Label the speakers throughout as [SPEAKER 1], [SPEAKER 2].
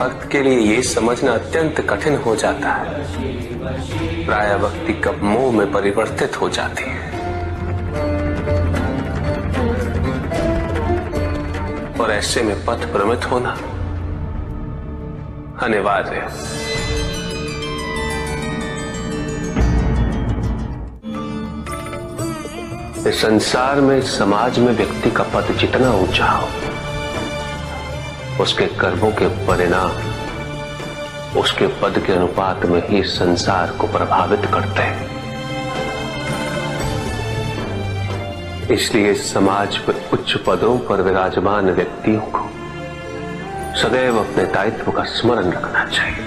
[SPEAKER 1] वक्त के लिए ये समझना अत्यंत कठिन हो जाता है। प्राय व्यक्ति कब मोह में परिवर्तित हो जाती है और ऐसे में पथ भ्रमित होना अनिवार्य है। इस संसार में, समाज में व्यक्ति का पद जितना ऊंचा हो, उसके कर्मों के परिणाम उसके पद के अनुपात में ही संसार को प्रभावित करते हैं। इसलिए समाज पर उच्च पदों पर विराजमान व्यक्तियों को सदैव अपने दायित्व का स्मरण रखना चाहिए।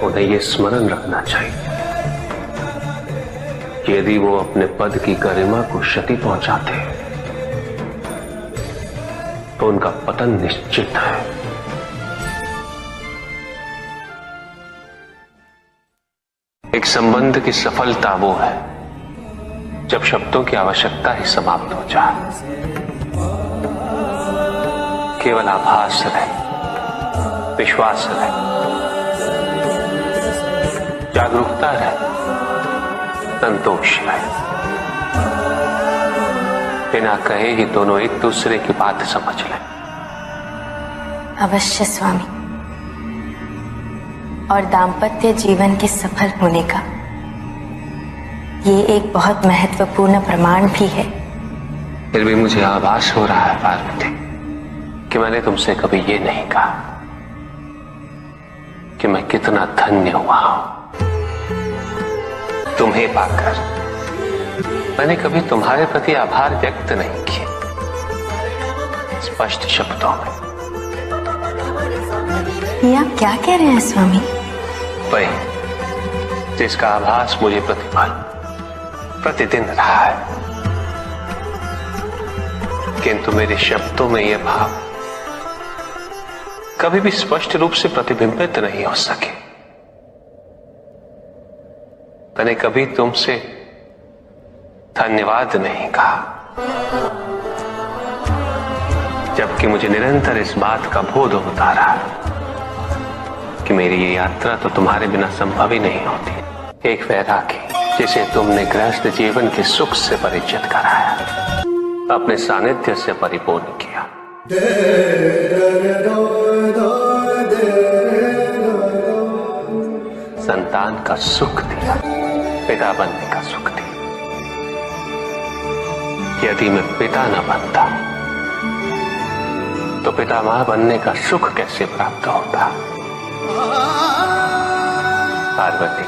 [SPEAKER 1] उन्हें यह स्मरण रखना चाहिए कि यदि वो अपने पद की गरिमा को क्षति पहुंचाते हैं तो उनका पतन निश्चित है। एक संबंध की सफलता वो है जब शब्दों की आवश्यकता ही समाप्त हो जाए, केवल आभास रहे, विश्वास रहे, जागरूकता रहे, संतोष रहे। बिना कहे ही दोनों एक दूसरे की बात समझ लें।
[SPEAKER 2] अवश्य स्वामी। और दाम्पत्य जीवन के सफल होने का ये एक बहुत महत्वपूर्ण प्रमाण भी है।
[SPEAKER 1] फिर भी मुझे आभास हो रहा है पार्वती कि मैंने तुमसे कभी ये नहीं कहा कि मैं कितना धन्य हुआ हूं तुम्हें पाकर। मैंने कभी तुम्हारे प्रति आभार व्यक्त नहीं किया स्पष्ट शब्दों में।
[SPEAKER 2] ये आप क्या कह रहे हैं स्वामी?
[SPEAKER 1] वही जिसका आभास मुझे प्रतिदिन रहा है, किंतु मेरे शब्दों में यह भाव कभी भी स्पष्ट रूप से प्रतिबिंबित नहीं हो सके। मैंने कभी तुमसे धन्यवाद नहीं कहा, जबकि मुझे निरंतर इस बात का बोध होता रहा कि मेरी ये यात्रा तो तुम्हारे बिना संभव ही नहीं होती। एक वैरागी जिसे तुमने गृहस्थ जीवन के सुख से परिचित कराया, अपने सानिध्य से परिपूर्ण किया, संतान का सुख दिया, पिता बनने का सुख दिया। यदि मैं पिता न बनता तो पितामह बनने का सुख कैसे प्राप्त होता? पार्वती,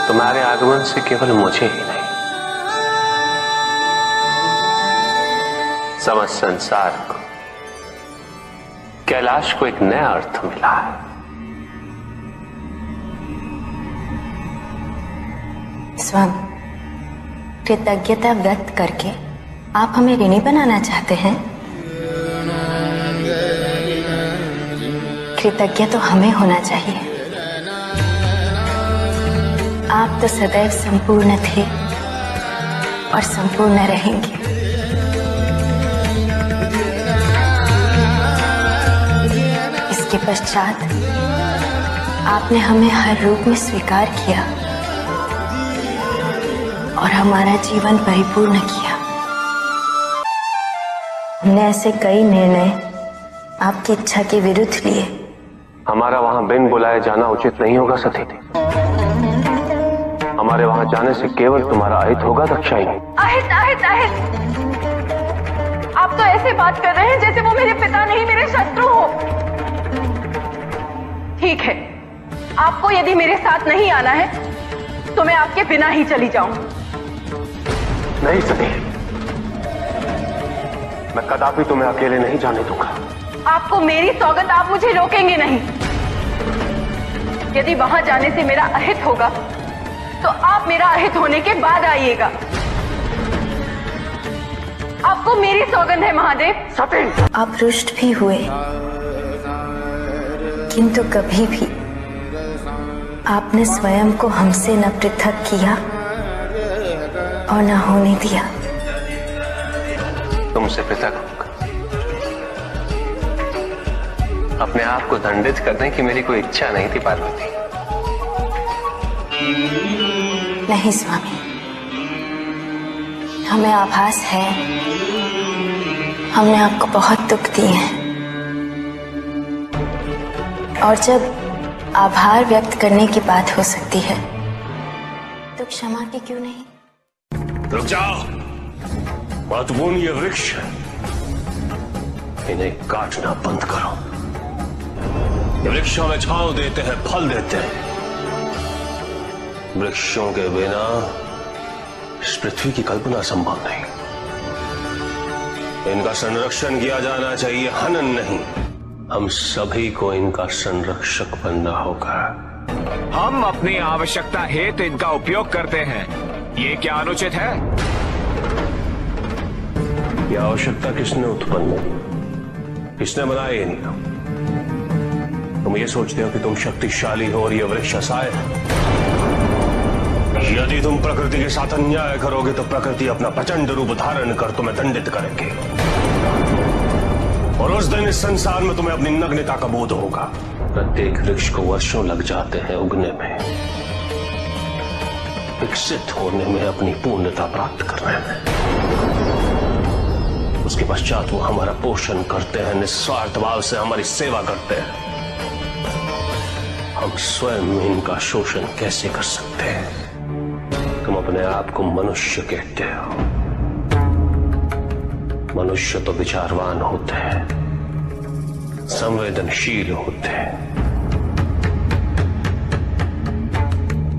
[SPEAKER 1] तुम्हारे आगमन से केवल मुझे ही नहीं, समस्त संसार को, कैलाश को एक नया अर्थ मिला है।
[SPEAKER 2] स्वामी, कृतज्ञता व्यक्त करके आप हमें ऋणी बनाना चाहते हैं? कृतज्ञ तो हमें होना चाहिए। आप तो सदैव संपूर्ण थे और संपूर्ण रहेंगे। इसके पश्चात आपने हमें हर रूप में स्वीकार किया और हमारा जीवन परिपूर्ण किया। हमने ऐसे कई निर्णय आपकी इच्छा के विरुद्ध लिए।
[SPEAKER 1] हमारा वहां बिन बुलाए जाना उचित नहीं होगा सती। हमारे वहां जाने से केवल तुम्हारा अहित होगा दक्षाई।
[SPEAKER 3] अहित अहित अहित, आप तो ऐसे बात कर रहे हैं जैसे वो मेरे पिता नहीं मेरे शत्रु हो। ठीक है, आपको यदि मेरे साथ नहीं आना है तो मैं आपके बिना ही चली जाऊं।
[SPEAKER 1] नहीं सती, मैं कदापि तुम्हें अकेले नहीं जाने दूंगा।
[SPEAKER 3] आपको मेरी सौगंध, आप मुझे रोकेंगे नहीं। यदि वहां जाने से मेरा अहित होगा तो आप मेरा अहित होने के बाद आइएगा। आपको मेरी सौगंध है महादेव।
[SPEAKER 1] सती,
[SPEAKER 2] आप रुष्ट भी हुए, किंतु कभी भी आपने स्वयं को हमसे न पृथक किया और न होने दिया।
[SPEAKER 1] तुमसे पृथक होकर अपने आप को दंडित करने की मेरी कोई इच्छा नहीं थी पार्वती।
[SPEAKER 2] नहीं स्वामी, हमें आभास है हमने आपको बहुत दुख दिए हैं, और जब आभार व्यक्त करने की बात हो सकती है तो क्षमा की क्यों नहीं।
[SPEAKER 4] रुक जाओ, महत्वपूर्ण ये वृक्ष है, इन्हें काटना बंद करो। ये वृक्ष हमें छांव देते हैं, फल देते हैं। वृक्षों के बिना इस पृथ्वी की कल्पना संभव नहीं। इनका संरक्षण किया जाना चाहिए, हनन नहीं। हम सभी को इनका संरक्षक बनना होगा।
[SPEAKER 5] हम अपनी आवश्यकता हेतु इनका उपयोग करते हैं, ये क्या अनुचित है?
[SPEAKER 4] यह आवश्यकता किसने उत्पन्न की? किसने बनाया ये नियम? तुम ये सोचते हो कि तुम शक्तिशाली हो और ये वृक्ष असहाय है। यदि तुम प्रकृति के साथ अन्याय करोगे तो प्रकृति अपना प्रचंड रूप धारण कर तुम्हें दंडित करेगी, और उस दिन इस संसार में तुम्हें अपनी नग्नता का बोध होगा। प्रत्येक वृक्ष को वर्षों लग जाते हैं उगने में, विकसित होने में, अपनी पूर्णता प्राप्त करने में। उसके पश्चात वो हमारा पोषण करते हैं, निस्वार्थ भाव से हमारी सेवा करते हैं। हम स्वयं इनका शोषण कैसे कर सकते हैं? तुम अपने आप को मनुष्य कहते हो। मनुष्य तो विचारवान होते हैं, संवेदनशील होते हैं।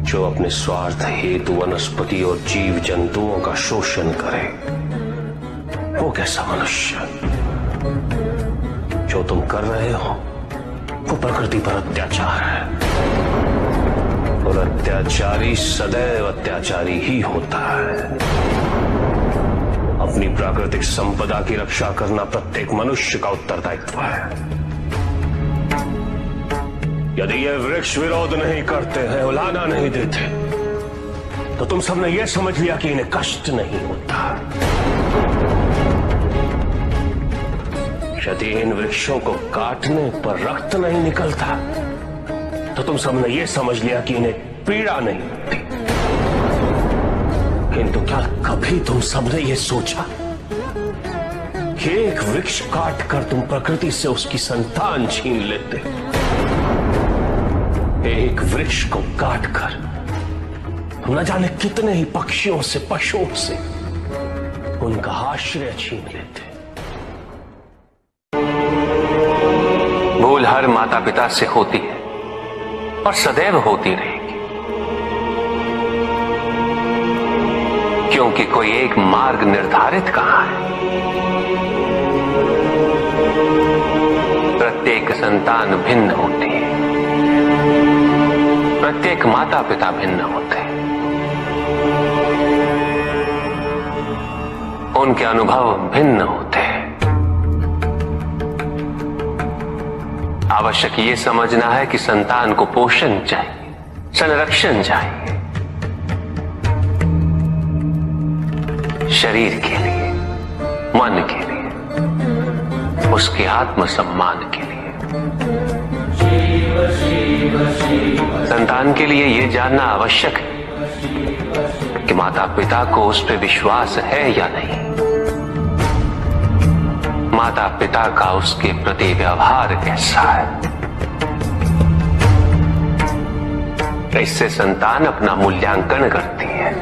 [SPEAKER 4] जो अपने स्वार्थ हेतु वनस्पति और जीव जंतुओं का शोषण करे, वो कैसा मनुष्य? जो तुम कर रहे हो वो प्रकृति पर अत्याचार है, और अत्याचारी सदैव अत्याचारी ही होता है। अपनी प्राकृतिक संपदा की रक्षा करना प्रत्येक मनुष्य का उत्तरदायित्व है। यदि ये वृक्ष विरोध नहीं करते हैं, उलाहना नहीं देते, तो तुम सबने यह समझ लिया कि इन्हें कष्ट नहीं होता। यदि इन वृक्षों को काटने पर रक्त नहीं निकलता, तो तुम सबने यह समझ लिया कि इन्हें पीड़ा नहीं होती। किंतु क्या कभी तुम सबने यह सोचा कि एक वृक्ष काटकर तुम प्रकृति से उसकी संतान छीन लेते? एक वृक्ष को काटकर तुम न जाने कितने ही पक्षियों से, पशुओं से उनका आश्रय छीन लेते।
[SPEAKER 1] भूल हर माता पिता से होती है और सदैव होती रहेगी, क्योंकि कोई एक मार्ग निर्धारित कहां है। प्रत्येक संतान भिन्न होती है, प्रत्येक माता पिता भिन्न होते हैं। उनके अनुभव भिन्न होते हैं। आवश्यक ये समझना है कि संतान को पोषण चाहिए, संरक्षण चाहिए, शरीर के लिए, मन के लिए, उसके आत्मसम्मान के लिए। संतान के लिए यह जानना आवश्यक है कि माता पिता को उस पर विश्वास है या नहीं, माता पिता का उसके प्रति व्यवहार कैसा है। इससे संतान अपना मूल्यांकन करती है।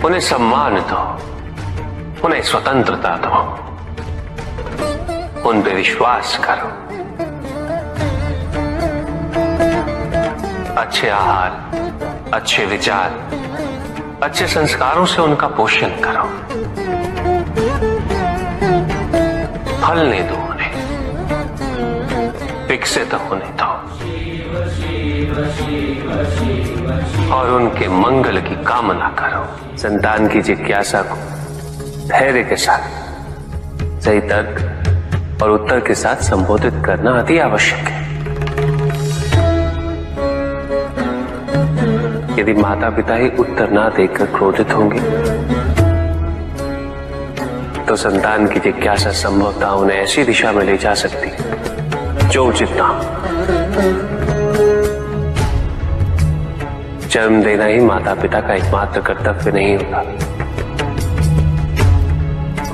[SPEAKER 1] उन्हें सम्मान दो, उन्हें स्वतंत्रता दो, उन पे विश्वास करो। अच्छे आहार, अच्छे विचार, अच्छे संस्कारों से उनका पोषण करो। फलने दो उन्हें, विकसित होने दो, और उनके मंगल की कामना करो। संतान की जिज्ञासा को धैर्य के साथ, सही तर्क और उत्तर के साथ संबोधित करना अति आवश्यक है। यदि माता पिता ही उत्तर ना देकर क्रोधित होंगे तो संतान की जिज्ञासा संभवतः उन्हें ऐसी दिशा में ले जा सकती जो उचित ना हो। जन्म देना ही माता पिता का एकमात्र कर्तव्य नहीं होता,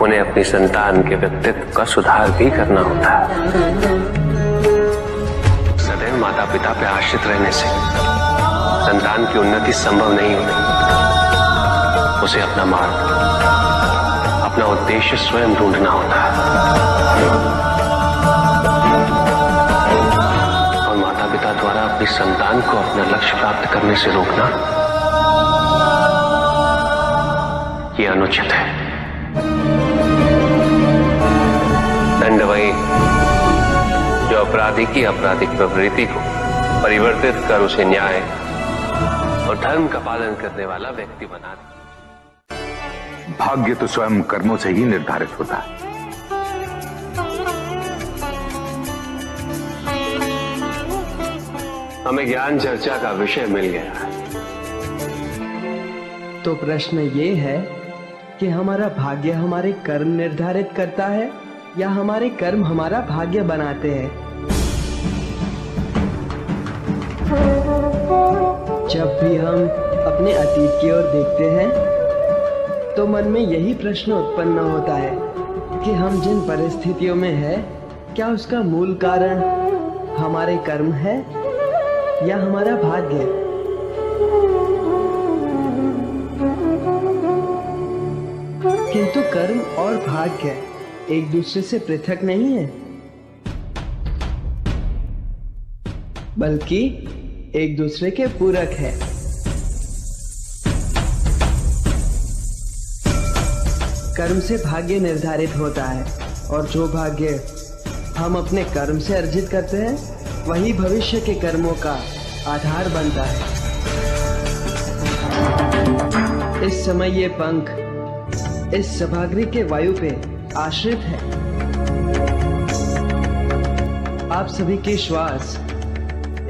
[SPEAKER 1] उन्हें अपनी संतान के व्यक्तित्व का सुधार भी करना होता है। सदैव माता पिता पे आश्रित रहने से संतान की उन्नति संभव नहीं होती। उसे अपना मार्ग, अपना उद्देश्य स्वयं ढूंढना होता है और माता पिता द्वारा अपनी संतान को अपना लक्ष्य प्राप्त करने से रोकना यह अनुचित है। दंड वही जो अपराधी की आपराधिक प्रवृत्ति को परिवर्तित कर उसे न्याय और धर्म का पालन करने वाला व्यक्ति बना दे।
[SPEAKER 6] भाग्य तो स्वयं कर्मों से ही निर्धारित होता है।
[SPEAKER 1] हमें ज्ञान चर्चा का विषय मिल गया है।
[SPEAKER 7] तो प्रश्न ये है कि हमारा भाग्य हमारे कर्म निर्धारित करता है या हमारे कर्म हमारा भाग्य बनाते हैं। जब भी हम अपने अतीत की ओर देखते हैं तो मन में यही प्रश्न उत्पन्न होता है कि हम जिन परिस्थितियों में हैं, क्या उसका मूल कारण हमारे कर्म है या हमारा भाग्य। किंतु कर्म और भाग्य एक दूसरे से पृथक नहीं है, बल्कि एक दूसरे के पूरक है। कर्म से भाग्य निर्धारित होता है और जो भाग्य हम अपने कर्म से अर्जित करते हैं वही भविष्य के कर्मों का आधार बनता है। इस समय ये पंख इस सभागृह के वायु पे आश्रित है। आप सभी की श्वास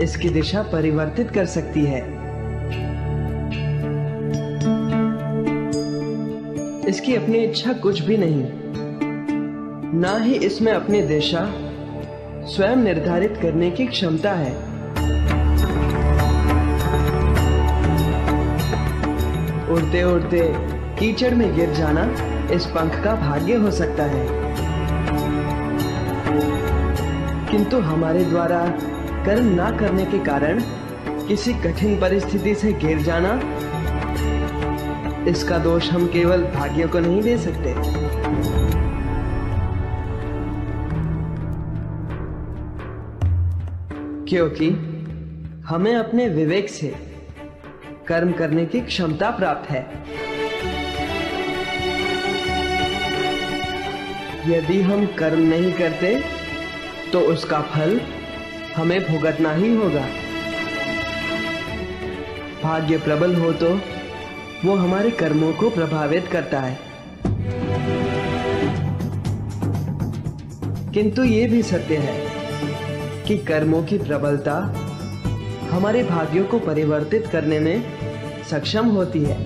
[SPEAKER 7] इसकी दिशा परिवर्तित कर सकती है। इसकी अपनी इच्छा कुछ भी नहीं, ना ही इसमें अपनी दिशा स्वयं निर्धारित करने की क्षमता है। उड़ते उड़ते कीचड़ में गिर जाना इस पंख का भाग्य हो सकता है, किंतु हमारे द्वारा कर्म ना करने के कारण किसी कठिन परिस्थिति से गिर जाना, इसका दोष हम केवल भाग्य को नहीं दे सकते। क्योंकि हमें अपने विवेक से कर्म करने की क्षमता प्राप्त है। यदि हम कर्म नहीं करते तो उसका फल हमें भुगतना ही होगा। भाग्य प्रबल हो तो वो हमारे कर्मों को प्रभावित करता है, किंतु ये भी सत्य है कि कर्मों की प्रबलता हमारे भाग्यों को परिवर्तित करने में सक्षम होती है।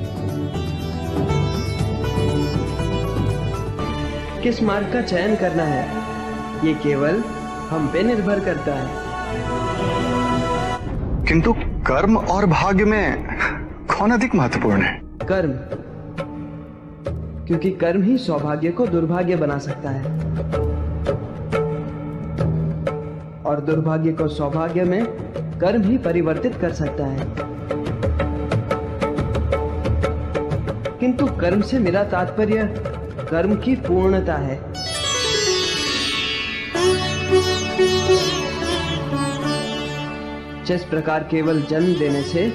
[SPEAKER 7] किस मार्ग का चयन करना है ये केवल हम पे निर्भर करता है।
[SPEAKER 6] किंतु कर्म और भाग्य में कौन अधिक महत्वपूर्ण है?
[SPEAKER 7] कर्म, क्योंकि कर्म ही सौभाग्य को दुर्भाग्य बना सकता है और दुर्भाग्य को सौभाग्य में कर्म ही परिवर्तित कर सकता है। किंतु कर्म से मेरा तात्पर्य कर्म की पूर्णता है। जिस प्रकार केवल जन्म देने से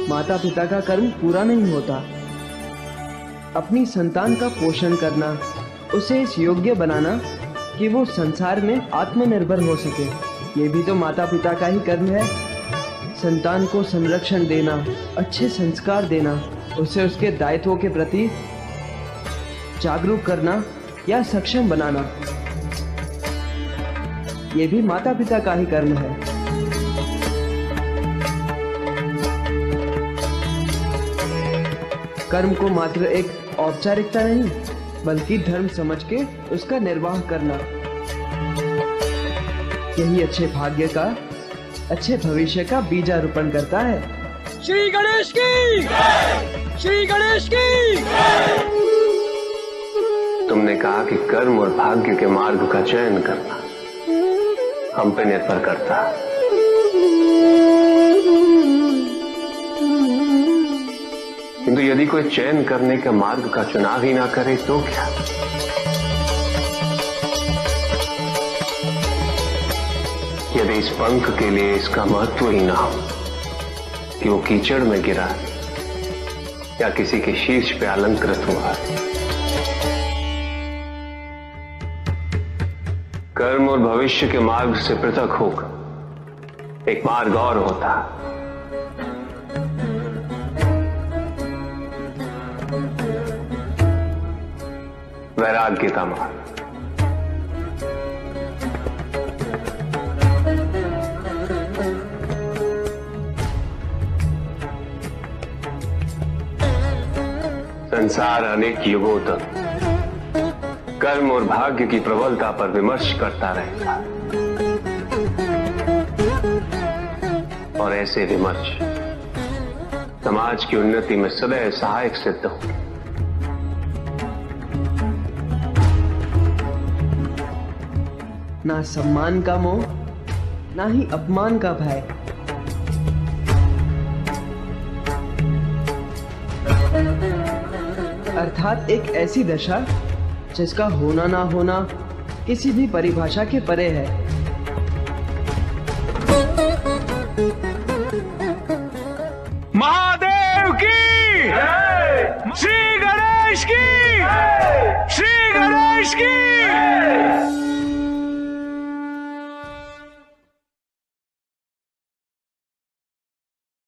[SPEAKER 7] माता पिता का कर्म पूरा नहीं होता, अपनी संतान का पोषण करना, उसे इस योग्य बनाना कि वो संसार में आत्मनिर्भर हो सके, ये भी तो माता पिता का ही कर्म है। संतान को संरक्षण देना, अच्छे संस्कार देना, उसे उसके दायित्वों के प्रति जागरूक करना या सक्षम बनाना, ये भी माता पिता का ही कर्म है। कर्म को मात्र एक औपचारिकता नहीं बल्कि धर्म समझ के उसका निर्वाह करना। यही अच्छे भाग्य का, अच्छे भविष्य का बीजारोपण करता है।
[SPEAKER 8] श्री गणेश की जय! श्री गणेश की जय!
[SPEAKER 1] तुमने कहा कि कर्म और भाग्य के मार्ग का चयन करना हम पे निर्भर करता है। किंतु यदि कोई चयन करने के मार्ग का चुनाव ही ना करे तो क्या? यदि इस पंख के लिए इसका महत्व ही ना हो कि वो कीचड़ में गिरा या किसी के शीर्ष पे अलंकृत हुआ। कर्म और भविष्य के मार्ग से पृथक होकर एक मार्ग और होता है, वैराग्य का मार्ग। संसार अनेक युगों तक कर्म और भाग्य की प्रबलता पर विमर्श करता रहेगा और ऐसे विमर्श समाज की उन्नति में सदैव सहायक सिद्ध हो।
[SPEAKER 7] ना सम्मान का मोह, ना ही अपमान का भय। अर्थात एक ऐसी दशा जिसका होना ना होना किसी भी परिभाषा के परे है।
[SPEAKER 5] महादेव की जय! श्री गणेश की जय! श्री गणेश की